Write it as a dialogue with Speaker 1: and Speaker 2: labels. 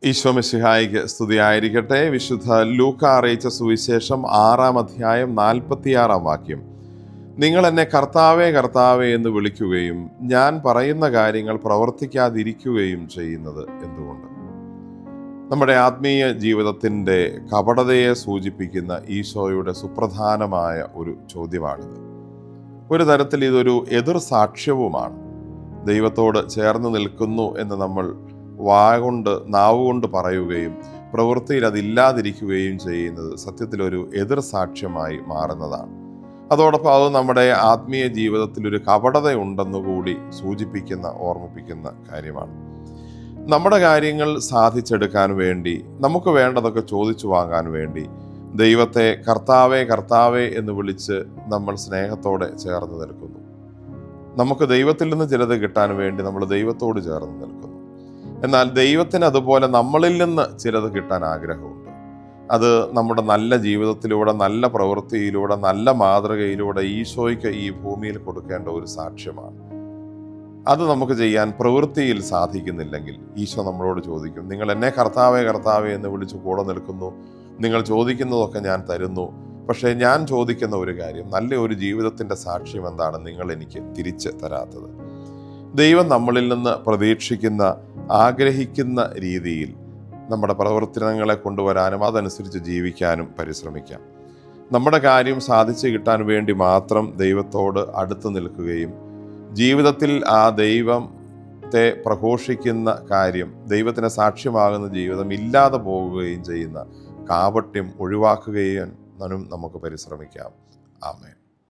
Speaker 1: ഈശോ മിശിഹായിക്ക് സ്തുതിയായിരിക്കട്ടെ. വിശുദ്ധ ലൂക്ക അറിയിച്ച സുവിശേഷം 6-ാം അധ്യായം 46-ാം വാക്യം. നിങ്ങൾ എന്നെ കർത്താവേ കർത്താവേ എന്ന് വിളിക്കുകയും ഞാൻ പറയുന്ന കാര്യങ്ങൾ പ്രവർത്തിക്കാതിരിക്കുകയും ചെയ്യുന്നത് എന്തുകൊണ്ട്? നമ്മുടെ ആത്മീയ ജീവിതത്തിൻ്റെ കപടതയെ സൂചിപ്പിക്കുന്ന ഈശോയുടെ സുപ്രധാനമായ ഒരു ചോദ്യമാണിത്. ഒരു തരത്തിൽ ഇതൊരു എതിർ സാക്ഷ്യവുമാണ്. ദൈവത്തോട് ചേർന്ന് നിൽക്കുന്നു എന്ന് നമ്മൾ നാവുകൊണ്ട് പറയുകയും പ്രവൃത്തിയിൽ അതില്ലാതിരിക്കുകയും ചെയ്യുന്നത് സത്യത്തിലൊരു എതിർ സാക്ഷ്യമായി മാറുന്നതാണ്. അതോടൊപ്പം അത് നമ്മുടെ ആത്മീയ ജീവിതത്തിൽ ഒരു കപടതയുണ്ടെന്നുകൂടി ഓർമ്മിപ്പിക്കുന്ന കാര്യമാണ്. നമ്മുടെ കാര്യങ്ങൾ സാധിച്ചെടുക്കാൻ വേണ്ടി, നമുക്ക് വേണ്ടതൊക്കെ ചോദിച്ചു വാങ്ങാൻ വേണ്ടി ദൈവത്തെ കർത്താവേ കർത്താവേ എന്ന് വിളിച്ച് നമ്മൾ സ്നേഹത്തോടെ ചേർന്ന് നിൽക്കുന്നു. നമുക്ക് ദൈവത്തിൽ നിന്ന് ചിലത് കിട്ടാൻ വേണ്ടി നമ്മൾ ദൈവത്തോട് ചേർന്ന് നിൽക്കുന്നു. എന്നാൽ ദൈവത്തിന് അതുപോലെ നമ്മളിൽ നിന്ന് ചിലത് കിട്ടാൻ ആഗ്രഹമുണ്ട്. അത് നമ്മുടെ നല്ല ജീവിതത്തിലൂടെ, നല്ല പ്രവൃത്തിയിലൂടെ, നല്ല മാതൃകയിലൂടെ ഈശോയ്ക്ക് ഈ ഭൂമിയിൽ കൊടുക്കേണ്ട ഒരു സാക്ഷ്യമാണ്. അത് നമുക്ക് ചെയ്യാൻ പ്രവൃത്തിയിൽ സാധിക്കുന്നില്ലെങ്കിൽ ഈശോ നമ്മളോട് ചോദിക്കും, നിങ്ങൾ എന്നെ കർത്താവേ കർത്താവേ എന്ന് വിളിച്ച് കൂടെ നിൽക്കുന്നു, നിങ്ങൾ ചോദിക്കുന്നതൊക്കെ ഞാൻ തരുന്നു, പക്ഷേ ഞാൻ ചോദിക്കുന്ന ഒരു കാര്യം, നല്ല ഒരു ജീവിതത്തിൻ്റെ സാക്ഷ്യം എന്താണ് നിങ്ങൾ എനിക്ക് തിരിച്ച് തരാത്തത്? ദൈവം നമ്മളിൽ നിന്ന് പ്രതീക്ഷിക്കുന്ന, ആഗ്രഹിക്കുന്ന രീതിയിൽ നമ്മുടെ പ്രവർത്തനങ്ങളെ കൊണ്ടുവരാനും അതനുസരിച്ച് ജീവിക്കാനും പരിശ്രമിക്കാം. നമ്മുടെ കാര്യം സാധിച്ചു കിട്ടാൻ വേണ്ടി മാത്രം ദൈവത്തോട് അടുത്ത് നിൽക്കുകയും ജീവിതത്തിൽ ആ ദൈവത്തെ പ്രഘോഷിക്കുന്ന കാര്യം, ദൈവത്തിന് സാക്ഷ്യമാകുന്ന ജീവിതം ഇല്ലാതെ പോകുകയും ചെയ്യുന്ന കാപട്യം ഒഴിവാക്കുകയും നമുക്ക് പരിശ്രമിക്കാം. ആമേൻ.